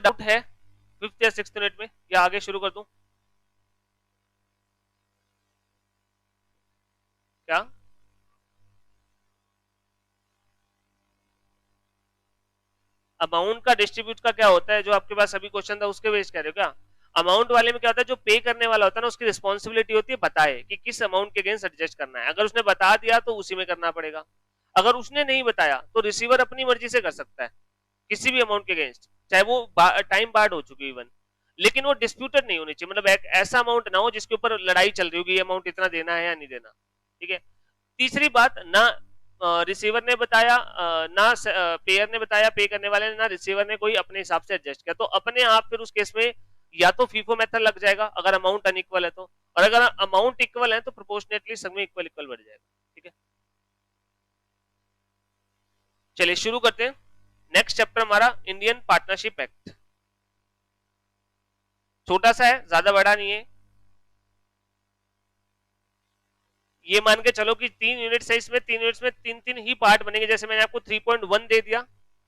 Doubt है 5th या 6th unit में, या आगे शुरू कर दूं? क्या अमाउंट का डिस्ट्रीब्यूट का क्या होता है, जो आपके पास अभी क्वेश्चन था उसके बेस कह रहे हो क्या? अमाउंट वाले में क्या होता है, जो पे करने वाला होता है ना, उसकी रिस्पॉन्सिबिलिटी होती है बताए कि किस अमाउंट के अगेंस्ट एडजस्ट करना है। अगर उसने बता दिया तो उसी में करना पड़ेगा, अगर उसने नहीं बताया तो रिसीवर अपनी मर्जी से कर सकता है किसी भी अमाउंट के अगेंस्ट, चाहे वो टाइम बार्ड हो चुकी इवन, लेकिन वो डिस्प्यूटेड नहीं होनी चाहिए। मतलब एक ऐसा अमाउंट ना हो जिसके ऊपर लड़ाई चल रही होगी, ये अमाउंट इतना देना है या नहीं देना। ठीक है। तीसरी बात, ना रिसीवर ने बताया ना पेयर ने बताया, पे करने वाले ने, ना रिसीवर ने कोई अपने हिसाब से एडजस्ट किया, तो अपने आप फिर उस केस में या तो फीफो मेथड लग जाएगा अगर अमाउंट अनइक्वल है तो, और अगर अमाउंट इक्वल है तो प्रोपोर्शनेटली सब में इक्वल इक्वल बढ़ जाएगा। ठीक है, चलिए शुरू करते हैं। नेक्स्ट चैप्टर हमारा इंडियन पार्टनरशिप एक्ट। छोटा सा है, ज्यादा बड़ा नहीं है। ये मान के चलो कि 3 यूनिट्स है, इसमें 3 यूनिट्स में 3-3 ही पार्ट बनेंगे। जैसे मैंने आपको 3.1 दे दिया,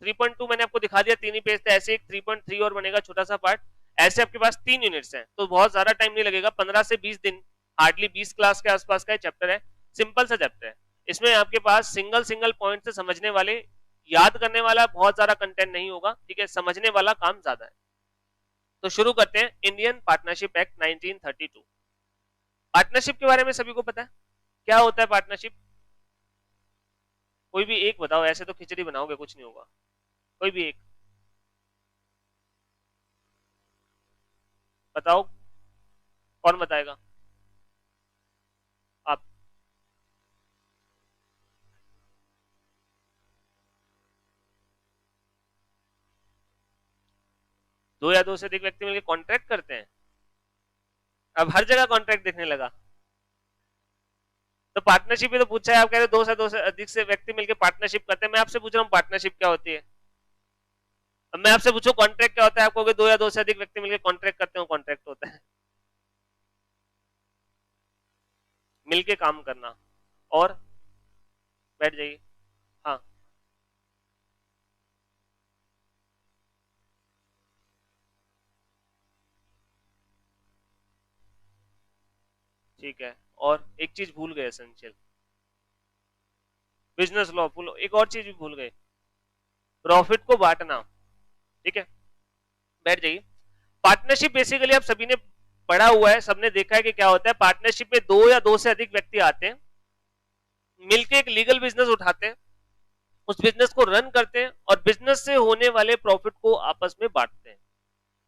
3.2 मैंने आपको दिखा दिया, 3 ही पेज थे, ऐसे एक 3.3 और बनेगा छोटा सा पार्ट। ऐसे आपके पास 3 यूनिट्स हैं, तो बहुत ज्यादा टाइम नहीं लगेगा, 15 से 20 दिन, हार्डली 20 क्लास के आसपास का चैप्टर है। सिंपल सा चैप्टर है, इसमें आपके पास सिंगल सिंगल पॉइंट से समझने वाले, याद करने वाला बहुत ज्यादा कंटेंट नहीं होगा। ठीक है, समझने वाला काम ज्यादा है। तो शुरू करते हैं। Indian partnership act 1932। पार्टनरशिप के बारे में सभी को पता है क्या होता है पार्टनरशिप? कोई भी एक बताओ, ऐसे तो खिचड़ी बनाओगे कुछ नहीं होगा। कोई भी एक बताओ, कौन बताएगा? आप। दो या दो से अधिक व्यक्ति मिलकर कॉन्ट्रैक्ट करते हैं। अब हर जगह कॉन्ट्रैक्ट देखने लगा। तो पार्टनरशिप ही तो पूछा है, आप कह रहे दो से अधिक से व्यक्ति मिलकर पार्टनरशिप करते हैं। मैं आपसे पूछ रहा हूँ पार्टनरशिप क्या होती है। अब मैं आपसे पूछूं कॉन्ट्रैक्ट क्या होता है, आप कहोगे दो या दो से अधिक व्यक्ति मिलकर कॉन्ट्रैक्ट करते हो, कॉन्ट्रैक्ट होता है मिलके काम करना। और बैठ जाइए। हाँ, ठीक है। और एक चीज भूल गए एसेंशियल, बिजनेस लॉ भूल, एक और चीज भी भूल गए, प्रॉफिट को बांटना। ठीक है, बैठ जाइए। पार्टनरशिप बेसिकली आप सभी ने पढ़ा हुआ है, सबने देखा है कि क्या होता है। पार्टनरशिप में दो या दो से अधिक व्यक्ति आते हैं, मिलके एक लीगल बिजनेस उठाते हैं, उस बिजनेस को रन करते हैं और बिजनेस से होने वाले प्रॉफिट को आपस में बांटते हैं।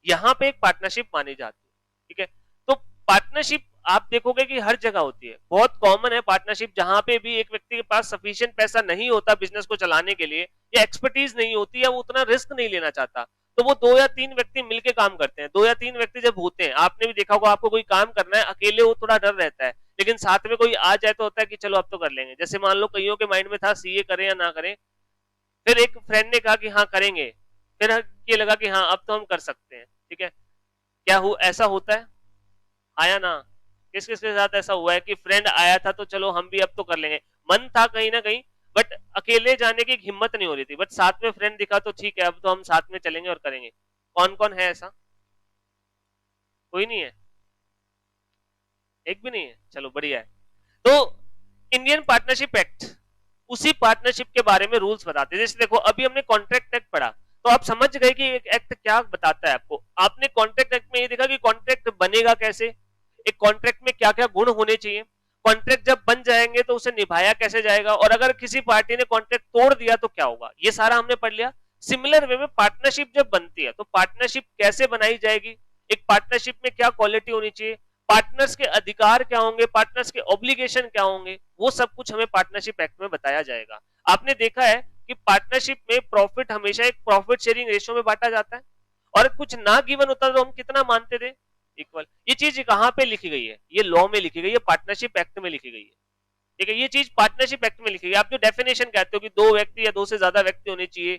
यहां पे एक पार्टनरशिप मानी जाती है। ठीक है, तो पार्टनरशिप आप देखोगे कि हर जगह होती है, बहुत कॉमन है पार्टनरशिप। जहां पे भी एक व्यक्ति के पास सफिशिएंट पैसा नहीं होता बिजनेस को चलाने के लिए, या एक्सपर्टीज नहीं होती, या वो उतना रिस्क नहीं लेना चाहता, तो वो दो या तीन व्यक्ति मिलकर काम करते हैं। दो या तीन व्यक्ति जब होते हैं, आपने भी देखा होगा, आपको कोई काम करना है अकेले वो थोड़ा डर रहता है, लेकिन साथ में कोई आ जाए तो होता है कि चलो अब तो कर लेंगे। जैसे मान लो कईयों के माइंड में था सीए करें या ना करें, फिर एक फ्रेंड ने कहा कि हाँ करेंगे, फिर ये लगा कि हाँ अब तो हम कर सकते हैं। ठीक है, क्या हो ऐसा होता है, आया ना? किस किस के साथ ऐसा हुआ है कि फ्रेंड आया था तो चलो हम भी अब तो कर लेंगे, मन था कहीं ना कहीं, बट अकेले जाने की हिम्मत नहीं हो रही थी, बट साथ में फ्रेंड दिखा तो ठीक है अब तो हम साथ में चलेंगे और करेंगे। कौन कौन है ऐसा? कोई नहीं है, एक भी नहीं है, चलो बढ़िया है। तो इंडियन पार्टनरशिप एक्ट उसी पार्टनरशिप के बारे में रूल्स बताते हैं। जैसे देखो अभी हमने कॉन्ट्रैक्ट एक्ट पढ़ा, तो आप समझ गए कि एक एक्ट क्या बताता है आपको। आपने कॉन्ट्रैक्ट एक्ट में ये देखा कि कॉन्ट्रैक्ट बनेगा कैसे, एक कॉन्ट्रैक्ट में क्या क्या गुण होने चाहिए, कॉन्ट्रैक्ट जब बन जाएंगे तो उसे निभाया कैसे जाएगा, और अगर किसी पार्टी ने कॉन्ट्रैक्ट तोड़ दिया तो क्या होगा, ये सारा हमने पढ़ लिया। सिमिलर वे में पार्टनरशिप जब बनती है तो पार्टनरशिप कैसे बनाई जाएगी, एक पार्टनरशिप में क्या क्वालिटी होनी चाहिए, पार्टनर्स के अधिकार क्या होंगे, पार्टनर्स के ऑब्लिगेशन क्या होंगे, वो सब कुछ हमें पार्टनरशिप एक्ट में बताया जाएगा। आपने देखा है कि पार्टनरशिप में प्रॉफिट हमेशा एक प्रॉफिट शेयरिंग रेशियो में बांटा जाता है, और कुछ ना गिवन होता तो हम कितना मानते थे, इक्वल। ये चीज कहां पे लिखी गई है? ये लॉ में लिखी गई है, पार्टनरशिप एक्ट में लिखी गई है। ठीक है, ये चीज पार्टनरशिप एक्ट में लिखी गई है। आप जो डेफिनेशन कहते हो कि दो व्यक्ति या दो से ज्यादा व्यक्ति होने चाहिए,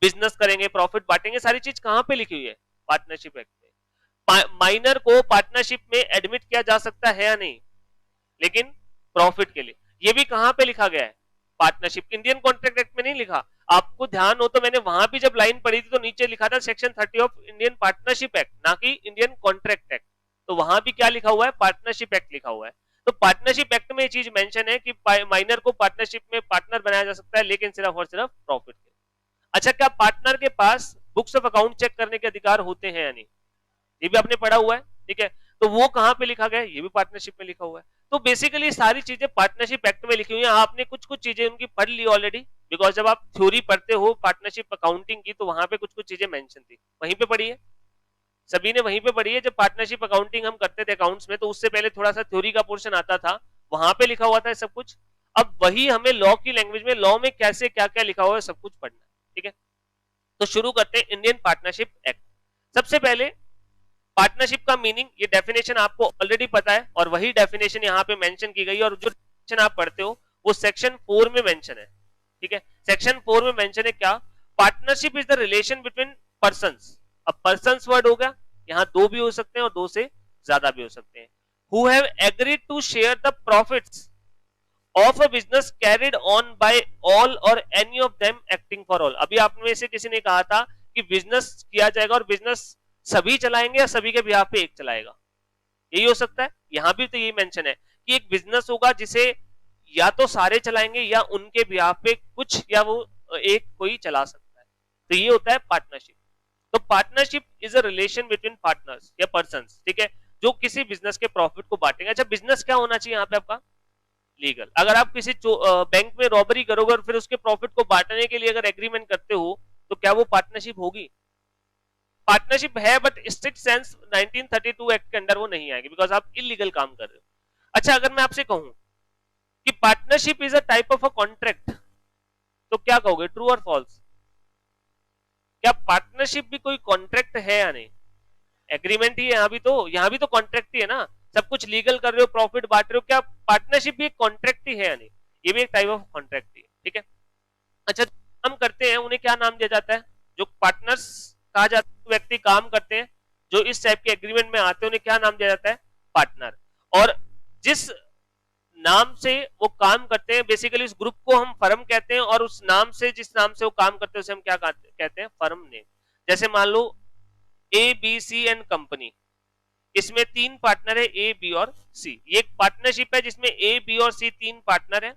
बिजनेस करेंगे, प्रॉफिट बांटेंगे, सारी चीज कहां पे लिखी हुई है? पार्टनरशिप एक्ट में। माइनर को पार्टनरशिप में एडमिट किया जा सकता है या नहीं, लेकिन प्रॉफिट के लिए। ये भी कहां पे लिखा गया है? पार्टनरशिप। इंडियन कॉन्ट्रैक्ट एक्ट में नहीं लिखा, आपको ध्यान हो तो मैंने वहां भी जब लाइन पढ़ी थी तो नीचे लिखा था section 30 of Indian partnership act, ना कि इंडियन कॉन्ट्रैक्ट एक्ट। तो वहां भी क्या लिखा हुआ है, पार्टनरशिप एक्ट लिखा हुआ है। तो पार्टनरशिप एक्ट में ये चीज मेंशन है कि माइनर को पार्टनरशिप में पार्टनर बनाया जा सकता है, लेकिन सिर्फ और सिर्फ प्रॉफिट के। अच्छा, क्या पार्टनर के पास बुक्स ऑफ अकाउंट चेक करने के अधिकार होते हैं या नहीं, ये भी आपने पढ़ा हुआ है, ठीक है। तो वो कहां पे लिखा गया, ये भी पार्टनरशिप में लिखा हुआ है। तो बेसिकली सारी चीजें पार्टनरशिप एक्ट में लिखी हुई है। आपने कुछ कुछ चीजें उनकी पढ़ ली ऑलरेडी, बिकॉज जब आप थ्योरी पढ़ते हो पार्टनरशिप अकाउंटिंग की तो वहां पे कुछ कुछ चीजें मेंशन थी, वहीं पे पढ़ी है सभी ने, वहीं पे पढ़ी है। जब पार्टनरशिप अकाउंटिंग हम करते थे अकाउंट्स में तो उससे पहले थोड़ा सा थ्योरी का पोर्शन आता था, वहां पे लिखा हुआ था सब कुछ। अब वही हमें लॉ की लैंग्वेज में, लॉ में कैसे क्या क्या लिखा हुआ है सब कुछ पढ़ना है, ठीक है। तो शुरू करते हैं इंडियन पार्टनरशिप एक्ट। सबसे पहले पार्टनरशिप का मीनिंग, ये डेफिनेशन आपको ऑलरेडी पता है और वही डेफिनेशन यहाँ पे मेंशन की गई है, और जो डेफिनेशन आप पढ़ते हो वो सेक्शन 4 में मेंशन है, ठीक है। सेक्शन 4 में मेंशन है क्या, partnership is the relation between persons. अब पर्संस वर्ड होगा, यहाँ दो भी हो सकते हैं और दो से ज्यादा भी हो सकते हैं। Who have agreed to share the profits of a business carried on by all or any of them acting for all. अभी आप में से किसी ने कहा था कि बिजनेस किया जाएगा और बिजनेस सभी चलाएंगे या सभी के बिहाफ पे एक चलाएगा, यही हो सकता है। यहां भी तो यही मेंशन है कि एक बिजनेस होगा जिसे या तो सारे चलाएंगे या उनके बिहाफ पे कुछ या वो एक कोई चला सकता है, तो ये होता है पार्टनरशिप। तो partnership is a relation between partners या पर्संस, ठीक है, जो किसी बिजनेस के प्रॉफिट को बांटेंगे। अच्छा, बिजनेस क्या होना चाहिए यहाँ पे आपका, लीगल। अगर आप किसी बैंक में रॉबरी करोगे और फिर उसके प्रॉफिट को बांटने के लिए अगर एग्रीमेंट करते हो तो क्या वो पार्टनरशिप होगी, पार्टनरशिप है, बट स्ट्रिक्ट सेंस 1932 एक्ट के अंडर वो नहीं आएगी, बिकॉज आप इलीगल काम कर रहे हो। अच्छा, अगर मैं आपसे कहूं कि partnership is a type of a contract, तो क्या कहोगे, ट्रू और फॉल्स? क्या पार्टनरशिप भी कोई कॉन्ट्रैक्ट है या नहीं, एग्रीमेंट ही है, यहाँ भी तो कॉन्ट्रैक्ट ही है ना, सब कुछ लीगल कर रहे हो, प्रॉफिट बांट रहे हो, क्या पार्टनरशिप भी एक कॉन्ट्रैक्ट ही है या नहीं, ये भी एक टाइप ऑफ कॉन्ट्रैक्ट ही है, ठीक है। अच्छा, हम करते हैं उन्हें क्या नाम दिया जाता है, जो पार्टनर्स कहा जाता है, व्यक्ति काम करते हैं जो इस टाइप के एग्रीमेंट में आते हैं उन्हें क्या नाम दिया जाता है, पार्टनर। और जिस नाम से वो काम करते हैं बेसिकली उस ग्रुप को हम फर्म कहते हैं, और उस नाम से जिस नाम से वो काम करते हैं उसे हम क्या कहते हैं, फर्म नेम। जैसे मान लो A B C and company, इसमें 3 पार्टनर है ए बी और सी, ये एक पार्टनरशिप है जिसमें ए बी और सी 3 पार्टनर है,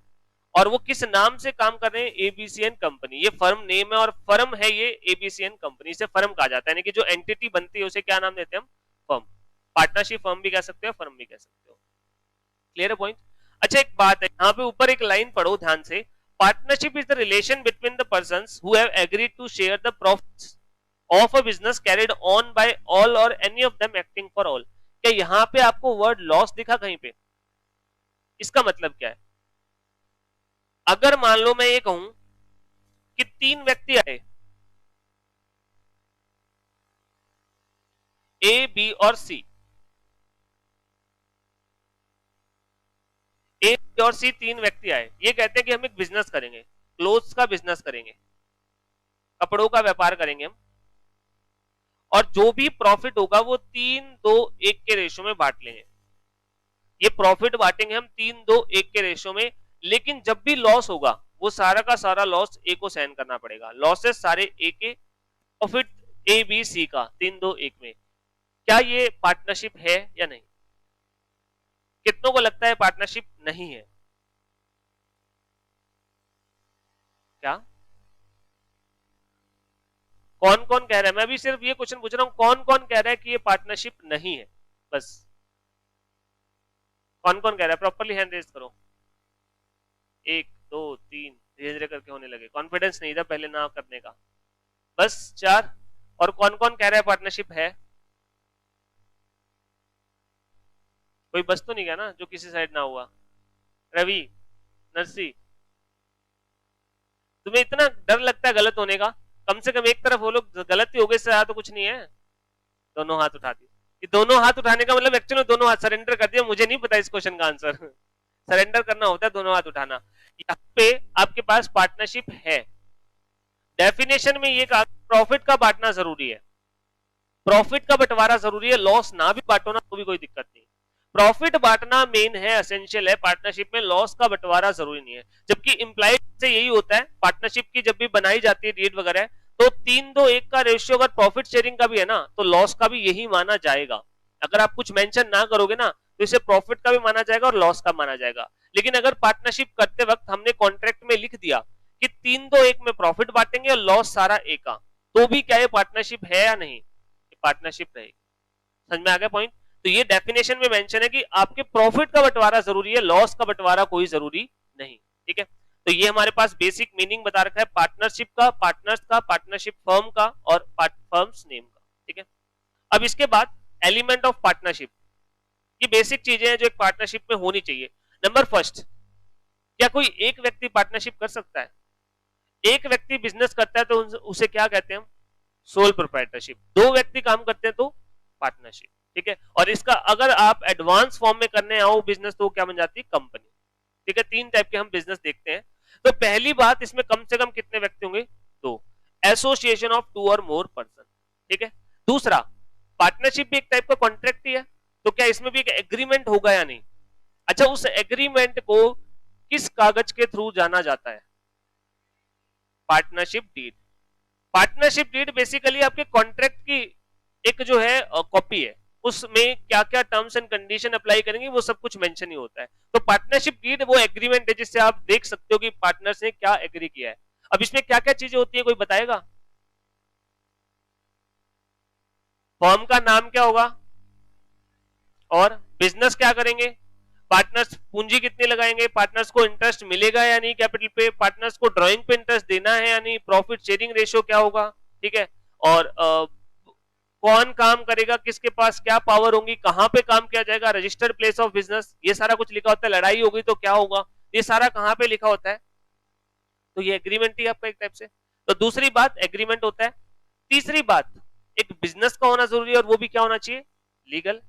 और वो किस नाम से काम कर रहे हैं, एबीसीएन कंपनी, ये फर्म नेम है और फर्म है ये एबीसीएन कंपनी, इसे फर्म कहा जाता है, यानी कि जो एंटिटी बनती है उसे क्या नाम देते हैं हम, फर्म। पार्टनरशिप फर्म भी कह सकते हो, फर्म भी कह सकते हो, क्लियर है पॉइंट। अच्छा, एक बात है, यहाँ पे ऊपर एक लाइन पढ़ो ध्यान से, partnership is the relation between the persons who have agreed to share the profits of a business carried on by all or any of them acting for all. क्या यहाँ पे आपको वर्ड लॉस दिखा कहीं पे, इसका मतलब क्या है, अगर मान लो मैं ये कहूं कि 3 व्यक्ति आए ए बी और सी, ए बी और सी 3 व्यक्ति आए, ये कहते हैं कि हम एक बिजनेस करेंगे, क्लोथ्स का बिजनेस करेंगे, कपड़ों का व्यापार करेंगे हम, और जो भी प्रॉफिट होगा वो 3-2-1 के रेशो में बांट लेंगे। ये प्रॉफिट बांटेंगे हम 3-2-1 के रेशो में, लेकिन जब भी लॉस होगा वो सारा का सारा लॉस ए को सहन करना पड़ेगा, लॉसेस सारे ए के, प्रॉफिट ए बी सी का 3-2-1 में। क्या ये पार्टनरशिप है या नहीं, कितनों को लगता है पार्टनरशिप नहीं है, क्या कौन कौन कह रहा है, मैं भी सिर्फ ये क्वेश्चन पूछ रहा हूं, कौन कौन कह रहा है कि ये पार्टनरशिप नहीं है, बस कौन कौन कह रहा है, प्रॉपरली हैंड रेज करो, 1 2 3, धीरे धीरे करके होने लगे, कॉन्फिडेंस नहीं था पहले ना करने का, बस 4। और कौन कौन कह रहा है पार्टनरशिप है, कोई बस तो नहीं गया ना जो किसी साइड ना हुआ, रवि, नरसी, तुम्हें इतना डर लगता है गलत होने का, कम से कम एक तरफ वो लोग गलत ही हो गए, इससे ज्यादा तो कुछ नहीं है। दोनों हाथ उठा दिए, ये दोनों हाथ उठाने का मतलब एक्चुअली दोनों हाथ सरेंडर कर दिया, मुझे नहीं पता इस क्वेश्चन का आंसर सरेंडर करना होता है, दोनों हाथ उठाना। यहाँ पे आपके पास पार्टनरशिप है, डेफिनेशन में ये कहा प्रॉफिट का बांटना जरूरी है, प्रॉफिट का बंटवारा जरूरी है, लॉस ना भी बांटो ना तो भी कोई दिक्कत नहीं, प्रॉफिट बांटना मेन है, एसेंशियल है पार्टनरशिप में, लॉस का बंटवारा जरूरी नहीं है। जबकि इंप्लाइड से यही होता है, पार्टनरशिप की जब भी बनाई जाती है डीड वगैरह, तो 3-2-1 का रेशियो अगर प्रॉफिट शेयरिंग का भी है ना, तो लॉस का भी यही माना जाएगा। अगर आप कुछ मेंशन ना करोगे ना, तो इसे प्रॉफिट का भी माना जाएगा और लॉस का माना जाएगा। लेकिन अगर पार्टनरशिप करते वक्त हमने कॉन्ट्रैक्ट में लिख दिया कि 3-2-1 में प्रॉफिट बांटेंगे और लॉस सारा ए का, तो भी क्या ये पार्टनरशिप है या नहीं? पार्टनरशिप रहेगी। समझ में आ गया पॉइंट? तो ये डेफिनेशन में मेंशन है कि आपके प्रॉफिट का बंटवारा जरूरी है, लॉस का बंटवारा कोई जरूरी नहीं। ठीक है, तो ये हमारे पास बेसिक मीनिंग बता रखा है पार्टनरशिप का, पार्टनर्स का, पार्टनरशिप फर्म का और फर्म्स नेम का। ठीक है, अब इसके बाद एलिमेंट ऑफ पार्टनरशिप, ये बेसिक चीजें हैं जो एक पार्टनरशिप में होनी चाहिए। नंबर फर्स्ट, क्या कोई एक व्यक्ति पार्टनरशिप कर सकता है? एक व्यक्ति बिजनेस करता है तो उसे क्या कहते हैं हम? Sole proprietorship. दो व्यक्ति काम करते हैं तो पार्टनरशिप। ठीक है, और इसका अगर आप एडवांस फॉर्म में करने आओ बिजनेस तो क्या बन जाती है? कंपनी। ठीक है, 3 टाइप के हम बिजनेस देखते हैं। तो पहली बात, इसमें कम से कम कितने व्यक्ति होंगे? 2, एसोसिएशन ऑफ 2 और मोर पर्सन। ठीक है, दूसरा, पार्टनरशिप भी एक टाइप का कॉन्ट्रैक्ट ही है, तो क्या इसमें भी एक एग्रीमेंट होगा या नहीं? अच्छा, उस एग्रीमेंट को किस कागज के थ्रू जाना जाता है? Partnership deed. Partnership deed basically आपके कॉन्ट्रैक्ट की एक जो है कॉपी है, उसमें क्या क्या टर्म्स एंड कंडीशन अप्लाई करेंगे वो सब कुछ मेंशन ही होता है। तो पार्टनरशिप डीड वो एग्रीमेंट है जिससे आप देख सकते हो कि पार्टनर्स ने क्या एग्री किया है। अब इसमें क्या क्या चीजें होती है, कोई बताएगा? फर्म का नाम क्या होगा और बिजनेस क्या करेंगे, पार्टनर्स पूंजी कितनी लगाएंगे, पार्टनर्स को इंटरेस्ट मिलेगा या नहीं कैपिटल पे, पार्टनर्स को ड्राइंग पे इंटरेस्ट देना है या नहीं, प्रॉफिट शेयरिंग रेशियो क्या होगा। ठीक है, और कौन काम करेगा, किसके पास क्या पावर होंगी, कहां पे काम किया जाएगा, रजिस्टर्ड प्लेस ऑफ बिजनेस, ये सारा कुछ लिखा होता है। लड़ाई होगी तो क्या होगा, ये सारा कहां पे लिखा होता है? तो ये एग्रीमेंट ही आपका एक टाइप से। तो दूसरी बात एग्रीमेंट होता है। तीसरी बात, एक बिजनेस का होना जरूरी है और वो भी क्या होना चाहिए? Legal.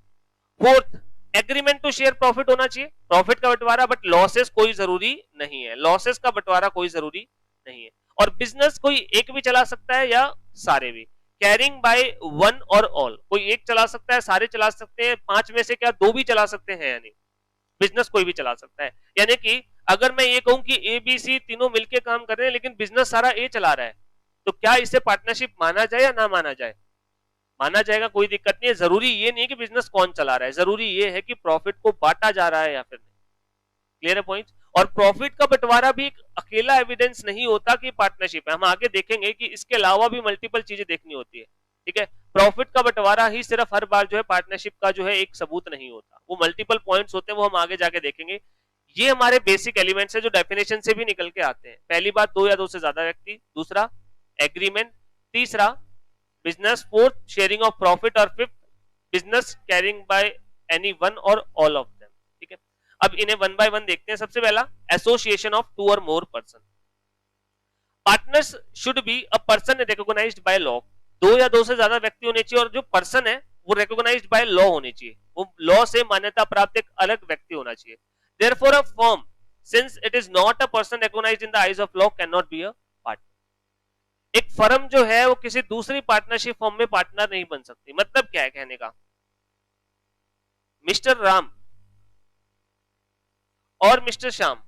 Fourth, agreement to share profit होना चाहिए, प्रॉफिट का बंटवारा, बट लॉसेस कोई जरूरी नहीं है, लॉसेस का बंटवारा कोई जरूरी नहीं है। और बिजनेस कोई एक भी चला सकता है या सारे भी, carrying by one or all, कोई एक चला सकता है, सारे चला सकते हैं, 5 में से क्या 2 भी चला सकते हैं, यानी बिजनेस कोई भी चला सकता है। यानी कि अगर मैं ये कहूं कि ए बी सी तीनों मिलके काम कर रहे हैं लेकिन बिजनेस सारा ए चला रहा है, तो क्या इसे पार्टनरशिप माना जाए या ना माना जाए? माना जाएगा, कोई दिक्कत नहीं है। जरूरी ये नहीं कि बिजनेस कौन चला रहा है, जरूरी ये है कि प्रॉफिट को बांटा जा रहा है या फिर नहीं। क्लियर है पॉइंट? और प्रॉफिट का बंटवारा भी एक अकेला एविडेंस नहीं होता कि पार्टनरशिप है, हम आगे देखेंगे कि इसके अलावा भी मल्टीपल चीजें देखनी होती है। ठीक है, प्रॉफिट का बंटवारा ही सिर्फ हर बार जो है पार्टनरशिप का जो है एक सबूत नहीं होता, वो मल्टीपल पॉइंट्स होते हैं, वो हम आगे जाके देखेंगे। ये हमारे बेसिक एलिमेंट्स है जो डेफिनेशन से भी निकल के आते हैं। पहली बात, 2 या 2 से ज्यादा व्यक्ति, दूसरा एग्रीमेंट, तीसरा business, fourth sharing of profit और fifth business carrying by any one or all of them. ठीक है, अब इन्हें वन बाय वन देखते हैं। सबसे पहला, एसोसिएशन ऑफ 2 और more person. Partners should be a person recognised by law, 2 या 2 से ज्यादा व्यक्ति होने चाहिए और जो पर्सन है वो रिकॉग्नाइज्ड बाय लॉ होने चाहिए, वो लॉ से मान्यता प्राप्त एक अलग व्यक्ति होना चाहिए। Therefore a firm since it is not a person recognised in the eyes of law cannot be a partner. एक फर्म जो है वो किसी दूसरी पार्टनरशिप फर्म में पार्टनर नहीं बन सकती। मतलब क्या है कहने का, मिस्टर राम और मिस्टर श्याम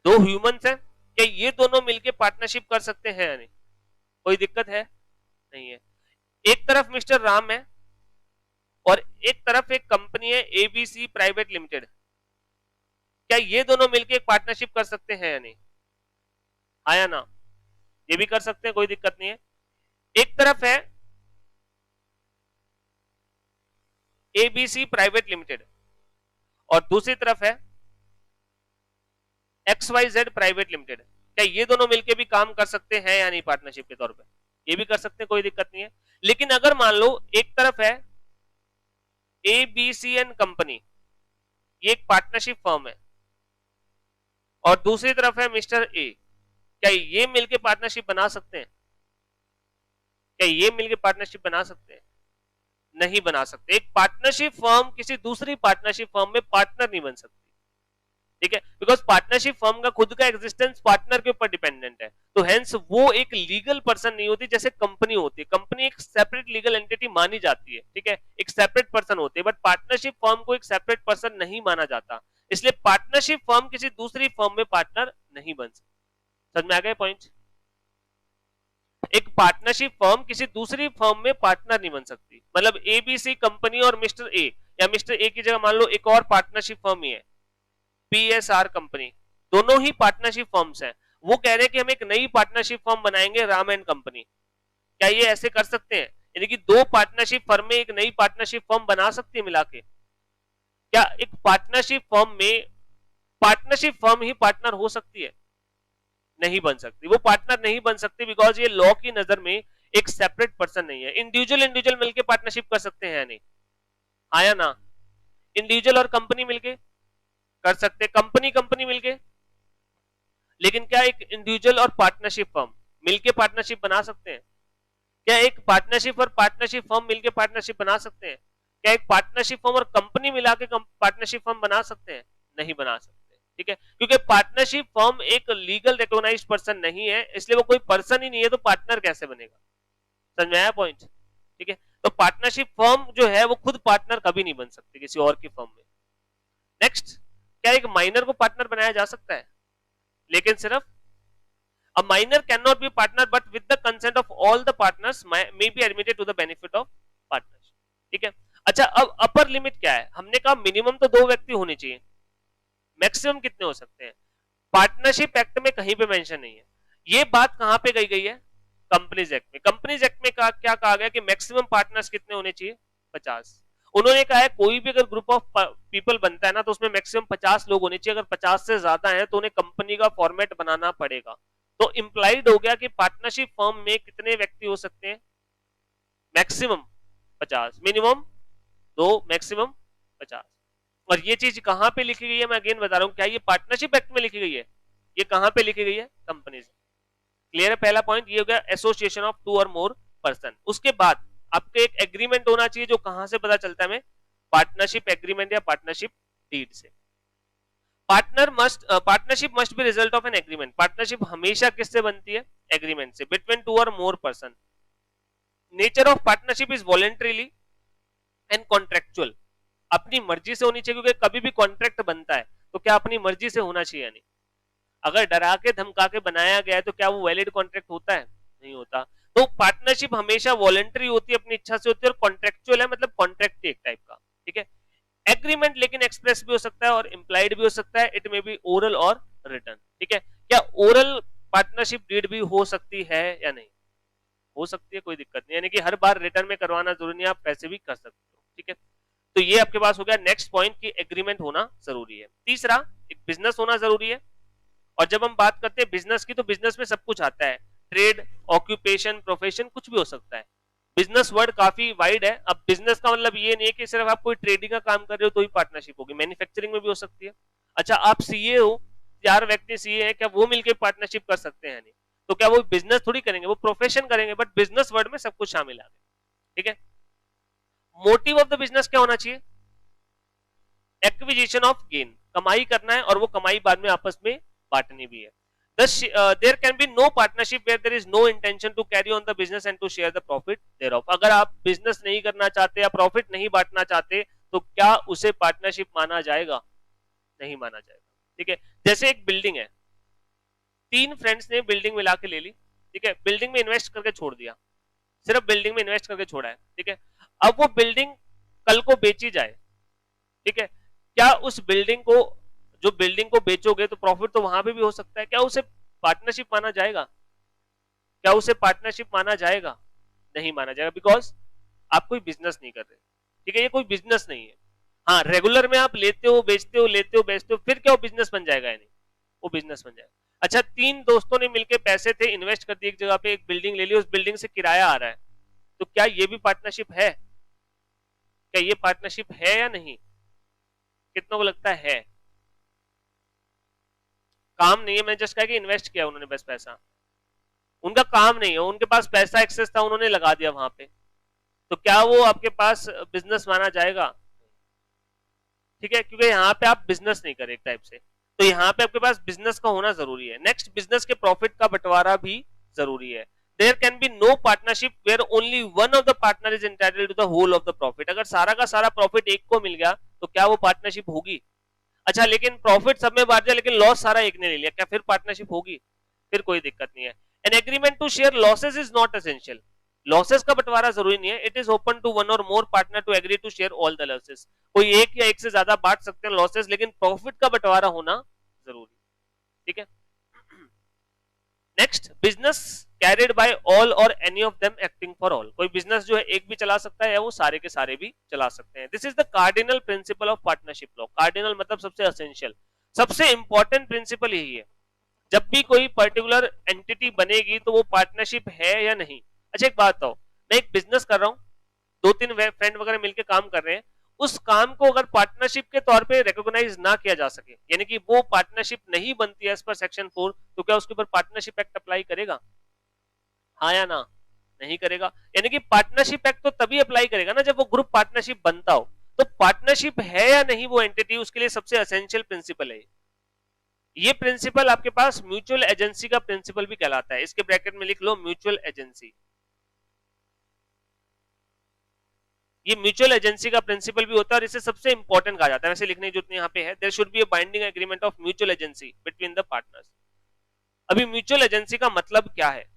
दो ह्यूमंस हैं, क्या ये दोनों मिलके पार्टनरशिप कर सकते हैं या नहीं? कोई दिक्कत है? नहीं है। एक तरफ मिस्टर राम है और एक तरफ एक कंपनी है एबीसी प्राइवेट लिमिटेड, क्या ये दोनों मिलके एक पार्टनरशिप कर सकते हैं या नहीं? आया ना? ये भी कर सकते हैं, कोई दिक्कत नहीं है। एक तरफ है एबीसी प्राइवेट लिमिटेड और दूसरी तरफ है XYZ प्राइवेट लिमिटेड, क्या ये दोनों मिलके भी काम कर सकते हैं या नहीं पार्टनरशिप के तौर पे? ये भी कर सकते हैं, कोई दिक्कत नहीं है। लेकिन अगर मान लो एक तरफ है ABCN कंपनी, ये एक पार्टनरशिप फर्म है, और दूसरी तरफ है मिस्टर ए, क्या ये मिलके पार्टनरशिप बना सकते हैं? क्या ये मिलके पार्टनरशिप बना सकते हैं? नहीं बना सकते। एक पार्टनरशिप फर्म किसी दूसरी पार्टनरशिप फर्म में पार्टनर नहीं बन सकती। ठीक है, बिकॉज पार्टनरशिप फर्म का खुद का एग्जिस्टेंस पार्टनर के ऊपर डिपेंडेंट है, तो हेंस वो एक लीगल पर्सन नहीं होती जैसे कंपनी होती है। कंपनी एक सेपरेट लीगल एंटिटी मानी जाती है, ठीक है, एक सेपरेट पर्सन होते हैं, बट पार्टनरशिप फर्म को एक सेपरेट पर्सन नहीं माना जाता, इसलिए पार्टनरशिप फर्म किसी दूसरी फर्म में पार्टनर नहीं बन सकती। समझ में आ गया पॉइंट? एक पार्टनरशिप फर्म किसी दूसरी फर्म में पार्टनर नहीं बन सकती, मतलब एबीसी कंपनी और मिस्टर ए, या मिस्टर ए की जगह मान लो एक और पार्टनरशिप फर्म ही है, पीएसआर कंपनी, दोनों ही पार्टनरशिप फर्म्स हैं। वो कह रहे हैं कि हम एक नई पार्टनरशिप फर्म बनाएंगे राम एंड कंपनी, क्या ये ऐसे कर सकते हैं? यानी कि दो पार्टनरशिप फर्म में एक नई पार्टनरशिप फर्म बना सकती है मिला के? क्या एक पार्टनरशिप फर्म में पार्टनरशिप फर्म ही पार्टनर हो सकती है? नहीं बन सकती, वो पार्टनर नहीं बन सकती, बिकॉज ये लॉ की नजर में एक सेपरेट पर्सन नहीं है। इंडिविजुअल इंडिविजुअल मिलकर पार्टनरशिप कर सकते हैं या नहीं? आया ना? इंडिविजुअल और कंपनी मिलके कर सकते, कंपनी कंपनी मिलके, लेकिन क्या एक इंडिविजुअल और पार्टनरशिप फर्म मिलके पार्टनरशिप बना सकते हैं? क्या एक पार्टनरशिप और पार्टनरशिप फर्म मिलके पार्टनरशिप बना सकते हैं? क्या एक पार्टनरशिप फर्म और कंपनी मिला के पार्टनरशिप फर्म बना सकते हैं? नहीं बना सकते, ठीक है, क्योंकि पार्टनरशिप फर्म एक लीगल रिकॉग्नाइज्ड पर्सन नहीं है, इसलिए वो कोई पर्सन ही नहीं है, तो पार्टनर कैसे बनेगा? समझ में आया पॉइंट? ठीक है, तो पार्टनरशिप फर्म जो है वो खुद पार्टनर कभी नहीं बन सकती किसी और की फर्म में। नेक्स्ट, क्या एक माइनर को पार्टनर बनाया जा सकता है? लेकिन सिर्फ a minor cannot be partner but with the consent of all the partners may be admitted to the benefit of partnership, ठीक है। अच्छा, अब अपर लिमिट क्या है? हमने कहा मिनिमम तो 2 व्यक्ति होने चाहिए, मैक्सिमम कितने हो सकते हैं? पार्टनरशिप एक्ट में कहीं पे मेंशन नहीं है। ये बात कहां पे गई है? कंपनीज एक्ट में। कंपनीज एक्ट में क्या कहा गया कि मैक्सिमम पार्टनर्स कितने होने चाहिए? 50। उन्होंने कहा है कोई भी अगर ग्रुप ऑफ पीपल बनता है ना, तो उसमें मैक्सिमम 50 लोग होने चाहिए, अगर 50 से ज्यादा है तो उन्हें कंपनी का फॉर्मेट बनाना पड़ेगा। तो इंप्लाइड हो गया कि पार्टनरशिप फर्म में कितने व्यक्ति हो सकते हैं? Maximum 50, minimum 2, maximum 50। और ये चीज कहां पे लिखी गई है? मैं अगेन बता रहा हूं, क्या ये पार्टनरशिप एक्ट में लिखी गई है? ये कहां पे लिखी गई है? कंपनीज। क्लियर है? पहला पॉइंट ये हो गया, एसोसिएशन ऑफ 2 और मोर पर्सन। उसके बाद आपके एक एग्रीमेंट होना चाहिए, जो कहां से पता चलता है हमें? पार्टनरशिप एग्रीमेंट या पार्टनरशिप डीड से। Partnership must be result of an agreement. Partnership हमेशा किससे बनती है? एग्रीमेंट से, बिटवीन 2 और more person. Nature of partnership is voluntarily and contractual. अपनी मर्जी से होनी चाहिए, क्योंकि कभी भी कॉन्ट्रैक्ट बनता है तो क्या अपनी मर्जी से होना चाहिए? नहीं, अगर डरा के धमका के बनाया गया है तो क्या वो वैलिड कॉन्ट्रैक्ट होता है? नहीं होता। तो पार्टनरशिप हमेशा वॉलेंटरी होती है, अपनी इच्छा से होती है, और कॉन्ट्रेक्चुअल है, मतलब कॉन्ट्रैक्ट एक टाइप का, ठीक है। एग्रीमेंट लेकिन एक्सप्रेस भी हो सकता है और इंप्लाइड भी हो सकता है, इट मे बी ओरल और रिटन, ठीक है। क्या ओरल पार्टनरशिप डीड भी हो सकती है या नहीं? हो सकती है, कोई दिक्कत नहीं, यानी कि हर बार रिटर्न में करवाना जरूरी नहीं, आप पैसे भी कर सकते हो, ठीक है। तो ये आपके पास हो गया नेक्स्ट पॉइंट कि एग्रीमेंट होना जरूरी है। तीसरा, एक बिजनेस होना जरूरी है। और जब हम बात करते हैं बिजनेस की, तो बिजनेस में सब कुछ आता है, ट्रेड, ऑक्यूपेशन, प्रोफेशन, कुछ भी हो सकता है। बिजनेस वर्ड काफी वाइड है। अब बिजनेस का मतलब ये नहीं है कि सिर्फ आप कोई ट्रेडिंग का काम कर रहे हो तो ही पार्टनरशिप होगी, मैन्युफैक्चरिंग में भी हो सकती है। अच्छा, आप सीए हो, 4 व्यक्ति सीए हैं, क्या वो मिलकर पार्टनरशिप कर सकते हैं? नहीं। तो क्या वो बिजनेस थोड़ी करेंगे, वो प्रोफेशन करेंगे, बट बिजनेस वर्ड में सब कुछ शामिल आ गया, ठीक है। मोटिव ऑफ द बिजनेस क्या होना चाहिए? एक्विजिशन ऑफ गेन, कमाई करना है, और वो कमाई बाद में आपस में बांटनी भी है। Thus, there can be no partnership where there is no intention to carry on the business and to share the profit thereof। अगर आप बिजनेस नहीं करना चाहते या प्रॉफिट नहीं बांटना चाहते, तो क्या उसे पार्टनरशिप माना जाएगा? नहीं माना जाएगा, ठीक है। जैसे एक बिल्डिंग है, 3 फ्रेंड्स ने बिल्डिंग मिला के ले ली, ठीक है, बिल्डिंग में इन्वेस्ट करके छोड़ दिया, सिर्फ बिल्डिंग में इन्वेस्ट करके छोड़ा है, ठीक है। अब वो बिल्डिंग कल को बेची जाए, ठीक है, क्या उस बिल्डिंग को, जो बिल्डिंग को बेचोगे तो प्रॉफिट तो वहां पे भी हो सकता है, क्या उसे पार्टनरशिप माना जाएगा? क्या उसे पार्टनरशिप माना जाएगा? नहीं माना जाएगा, बिकॉज आप कोई बिजनेस नहीं कर रहे, ठीक है, ये कोई बिजनेस नहीं है। हाँ, रेगुलर में आप लेते हो, बेचते हो, लेते हो, बेचते हो, फिर क्या वो बिजनेस बन जाएगा? या नहीं, वो बिजनेस बन जाएगा। अच्छा, 3 दोस्तों ने मिलकर पैसे थे, इन्वेस्ट कर दिए, एक जगह पे एक बिल्डिंग ले ली, उस बिल्डिंग से किराया आ रहा है, तो क्या ये भी पार्टनरशिप है? क्या ये पार्टनरशिप है या नहीं? कितनों को लगता है? काम नहीं है, मैं जस्ट कहा कि इन्वेस्ट किया उन्होंने बस पैसा, उनका काम नहीं है, उनके पास पैसा एक्सेस था, उन्होंने लगा दिया वहां पे, तो क्या वो आपके पास बिजनेस माना जाएगा? ठीक है, क्योंकि यहाँ पे आप बिजनेस नहीं कर रहे एक टाइप से, तो यहाँ पे आपके पास बिजनेस का होना जरूरी है। नेक्स्ट, बिजनेस के प्रॉफिट का बंटवारा भी जरूरी है। There can be no partnership where only one of the partner is entitled to the whole of the profit. अगर सारा का सारा प्रॉफिट एक को मिल गया तो क्या वो पार्टनरशिप होगी? अच्छा, लेकिन प्रॉफिट सब में बांट दिया लेकिन लॉस सारा एक ने ले लिया, क्या फिर पार्टनरशिप होगी? फिर कोई दिक्कत नहीं है। An agreement to share losses is not essential. Losses का बंटवारा जरूरी नहीं है। It is open to one or more partner to agree to share all the losses. कोई एक या एक से ज्यादा बांट सकते हैं लॉसेस, लेकिन प्रॉफिट का बंटवारा होना जरूरी। ठीक है। Next, business carried by all or any of them acting for all. कोई बिजनेस जो है एक भी चला सकता है या वो सारे के सारे भी चला सकते हैं। This is the cardinal principle of partnership law. Cardinal मतलब सबसे एसेंशियल, सबसे इंपॉर्टेंट प्रिंसिपल यही है। जब भी कोई पर्टिकुलर एंटिटी बनेगी तो वो पार्टनरशिप है या नहीं। अच्छा, एक बात बताओ, मैं एक बिजनेस कर रहा हूँ, दो तीन फ्रेंड वगैरह मिलकर काम कर रहे हैं, उस काम को अगर पार्टनरशिप के तौर पे रिकॉग्नाइज ना किया जा सके, यानी कि वो पार्टनरशिप नहीं बनती है एज पर सेक्शन 4, तो क्या उसके ऊपर पार्टनरशिप एक्ट अप्लाई करेगा? हाँ या ना? नहीं करेगा। यानी कि पार्टनरशिप एक्ट तो तभी अप्लाई करेगा ना जब वो ग्रुप पार्टनरशिप बनता हो। तो पार्टनरशिप है या नहीं वो एंटिटी, उसके लिए सबसे एसेंशियल प्रिंसिपल है ये प्रिंसिपल। आपके पास म्यूचुअल एजेंसी का प्रिंसिपल भी कहलाता है। इसके ब्रैकेट में लिख लो म्यूचुअल एजेंसी। ये म्यूचुअल एजेंसी का प्रिंसिपल भी होता है और इसे सबसे इंपॉर्टेंट कहा जाता है। वैसे लिखने की जरूरत नहीं यहाँ पे है। There should be a binding agreement of mutual agency between the partners. अभी म्यूचुअल एजेंसी का मतलब क्या है?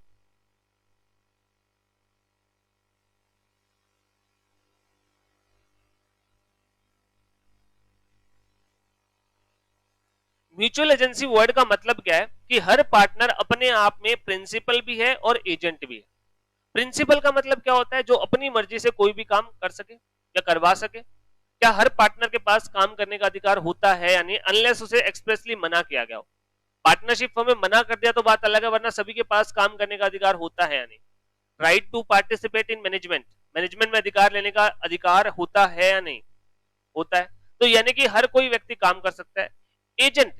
म्यूचुअल एजेंसी वर्ड का मतलब क्या है कि हर पार्टनर अपने आप में प्रिंसिपल भी है और एजेंट भी है। प्रिंसिपल का मतलब क्या होता है? जो अपनी मर्जी से कोई भी काम कर सके या करवा सके। क्या हर पार्टनर के पास काम करने का अधिकार होता है यानी अनलेस उसे एक्सप्रेसली मना किया गया हो। पार्टनरशिप फॉर्म में मना कर दिया तो बात अलग है, वरना सभी के पास काम करने का अधिकार होता है यानी। Right to participate in management, management में अधिकार लेने का अधिकार होता है या नहीं? होता है। तो यानी कि हर कोई व्यक्ति काम कर सकता है। एजेंट,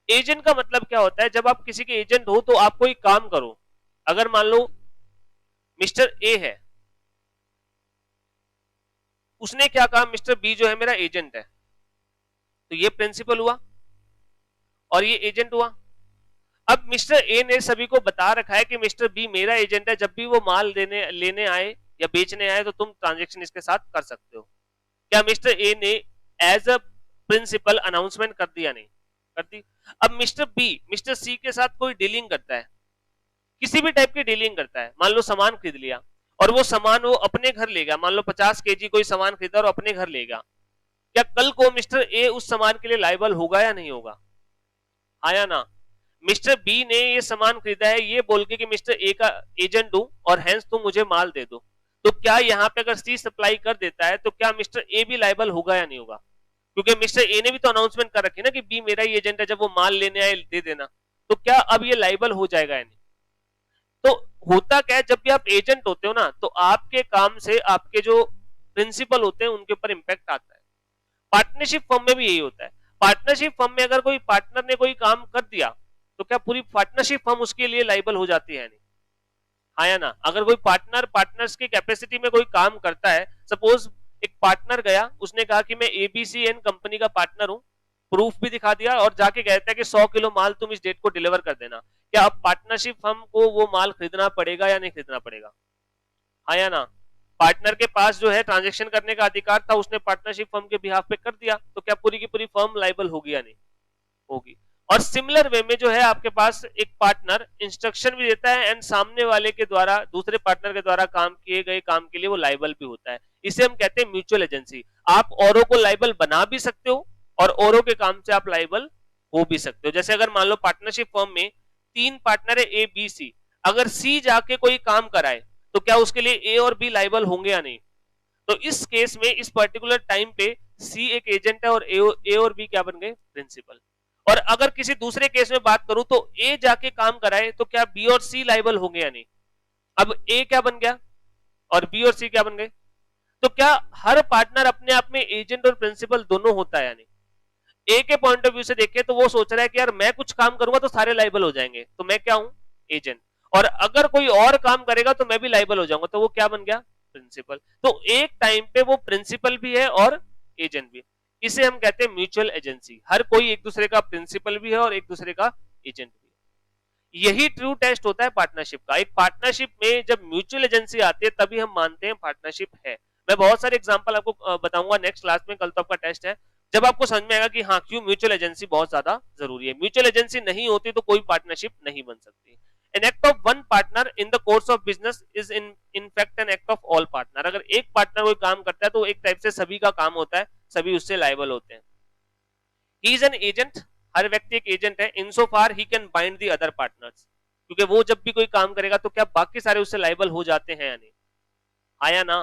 एजेंट का मतलब क्या होता है? जब आप किसी के एजेंट हो तो आप कोई काम करो। अगर मान लो मिस्टर ए है, उसने क्या कहा, मिस्टर बी जो है मेरा एजेंट है, तो ये प्रिंसिपल हुआ और ये एजेंट हुआ। अब मिस्टर ए ने सभी को बता रखा है कि मिस्टर बी मेरा एजेंट है, जब भी वो माल लेने आए या बेचने आए तो तुम ट्रांजेक्शन इसके साथ कर सकते हो। क्या मिस्टर ए ने एज अ प्रिंसिपल अनाउंसमेंट कर दिया? नहीं कर दी। अब मिस्टर बी मिस्टर सी के साथ कोई डीलिंग करता है, किसी भी टाइप की डीलिंग करता है, मान लो सामान खरीद लिया और वो सामान वो अपने घर ले गया, मान लो 50 केजी कोई सामान खरीदा और अपने घर ले गया, क्या कल को मिस्टर ए उस सामान के लिए लाइबल होगा या नहीं होगा? आया ना? मिस्टर बी ने ये सामान खरीदा है ये बोल के कि मिस्टर ए का एजेंट हूं और हेंस तुम मुझे माल दे दो, तो क्या यहाँ पे अगर सी सप्लाई कर देता है तो क्या मिस्टर ए भी लाइबल होगा या नहीं होगा? क्योंकि मिस्टर ए ने भी तो अनाउंसमेंट कर रखी ना कि बी मेरा ही एजेंट है, जब वो माल लेने आए दे देना, तो क्या अब ये लाइबल हो जाएगा या नहीं? तो होता क्या है, जब भी आप एजेंट होते हो ना तो आपके काम से आपके जो प्रिंसिपल होते हैं उनके ऊपर इंपैक्ट आता है। पार्टनरशिप फर्म में भी यही होता है। पार्टनरशिप फर्म में अगर कोई पार्टनर ने कोई काम कर दिया तो क्या पूरी पार्टनरशिप फर्म उसके लिए लाइबल हो जाती है? नहीं। हाँ या ना? अगर कोई पार्टनर्स की कैपेसिटी में कोई काम करता है, सपोज एक पार्टनर गया, उसने कहा कि मैं एबीसीएन कंपनी का पार्टनर हूं, प्रूफ भी दिखा दिया और जाके कहता है कि 100 किलो माल तुम इस डेट को डिलीवर कर देना, क्या अब पार्टनरशिप फर्म को वो माल खरीदना पड़ेगा या नहीं खरीदना पड़ेगा? हाँ या ना? पार्टनर के पास जो है ट्रांजेक्शन करने का अधिकार था, उसने पार्टनरशिप फर्म के बिहाफ पे कर दिया, तो क्या पूरी की पूरी फर्म लाइबल होगी या नहीं होगी? और सिमिलर वे में जो है आपके पास एक पार्टनर इंस्ट्रक्शन भी देता है एंड सामने वाले के द्वारा, दूसरे पार्टनर के द्वारा काम किए गए काम के लिए वो लाइबल भी होता है। इसे हम कहते हैं म्यूचुअल एजेंसी। आप औरों को लाइबल बना भी सकते हो और औरों के काम से आप लाइबल हो भी सकते हो। जैसे अगर मान लो पार्टनरशिप फर्म में 3 पार्टनर है ए बी सी, अगर सी जाके कोई काम कराए तो क्या उसके लिए ए और बी लाइबल होंगे या नहीं? तो इस केस में इस पर्टिकुलर टाइम पे सी एक एजेंट है और ए और बी क्या बन गए? प्रिंसिपल। और अगर किसी दूसरे केस में बात करूं तो ए जाके काम कराए तो क्या बी और सी लाइबल होंगे या नहीं? अब ए क्या बन गया और बी और सी क्या बन गए? तो क्या हर पार्टनर अपने आप में एजेंट और प्रिंसिपल दोनों होता है? यानी ए के पॉइंट ऑफ व्यू से देखें तो वो सोच रहा है कि यार मैं कुछ काम करूंगा तो सारे लाइबल हो जाएंगे, तो मैं क्या हूं? एजेंट। और अगर कोई और काम करेगा तो मैं भी लाइबल हो जाऊंगा, तो वो क्या बन गया? प्रिंसिपल। तो एक टाइम पे वो प्रिंसिपल भी है और एजेंट भी। इसे हम कहते हैं म्यूचुअल एजेंसी। हर कोई एक दूसरे का प्रिंसिपल भी है और एक दूसरे का एजेंट भी है। यही ट्रू टेस्ट होता है पार्टनरशिप का। एक पार्टनरशिप में जब म्यूचुअल एजेंसी आती है तभी हम मानते हैं पार्टनरशिप है। मैं बहुत सारे एग्जांपल आपको बताऊंगा नेक्स्ट क्लास में, कल तो आपका टेस्ट है, जब आपको समझ में आएगा कि हाँ क्यों म्यूचुअल एजेंसी बहुत ज्यादा जरूरी है। म्यूचुअल एजेंसी नहीं होती तो कोई पार्टनरशिप नहीं बन सकती। An act of one partner in the course of business is in fact an act of all partner। अगर एक पार्टनर कोई काम करता है तो एक टाइप से सभी का काम होता है, सभी उससे लायबल होते हैं। He is an agent, हर व्यक्ति एक एजेंट है, in so far he can bind the other partners, क्योंकि वो जब भी कोई काम करेगा तो क्या बाकी सारे उससे लायबल हो जाते हैं या नहीं, आया ना।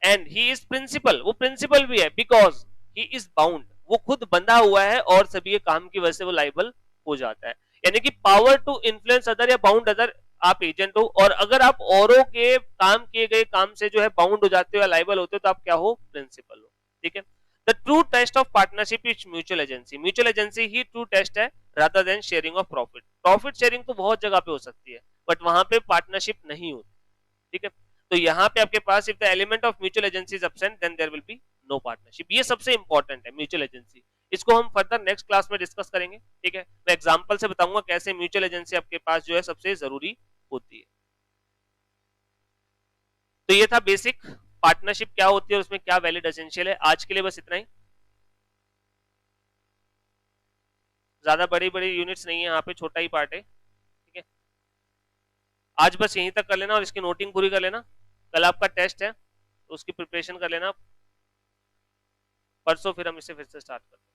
एंड ही इज प्रिंसिपल, वो प्रिंसिपल भी है, बिकॉज ही इज बाउंड, वो खुद बंधा हुआ है और सभी काम की वजह से वो लायबल हो जाता है। यानी कि पावर टू इन्फ्लुएंस अदर या बाउंड अदर, आप एजेंट हो, और अगर आप औरों के काम किए गए काम से जो है बाउंड हो जाते हो या लायबल होते हो तो आप क्या हो, प्रिंसिपल हो। ठीक है। The true test of partnership is mutual agency. Mutual agency ही ट्रू टेस्ट है rather than sharing of profit. Profit sharing तो बहुत जगह पे हो सकती है बट वहां पे पार्टनरशिप नहीं होती। ठीक है। तो यहाँ पे आपके पास if the element of mutual agency is absent then there will be no partnership. ये सबसे इंपॉर्टेंट है म्यूचुअल एजेंसी। इसको हम फर्दर नेक्स्ट क्लास में डिस्कस करेंगे। ठीक है। मैं एग्जांपल से बताऊंगा कैसे म्यूचुअल एजेंसी आपके पास जो है सबसे जरूरी होती है। तो ये था बेसिक, पार्टनरशिप क्या होती है और उसमें क्या वैलिड एसेंशियल है। आज के लिए बस इतना ही, ज्यादा बड़ी बड़ी यूनिट्स नहीं है यहाँ पे, छोटा ही पार्ट है। ठीक है। आज बस यहीं तक कर लेना और इसकी नोटिंग पूरी कर लेना। कल आपका टेस्ट है तो उसकी प्रिपरेशन कर लेना। परसों फिर हम इसे फिर से स्टार्ट करते हैं।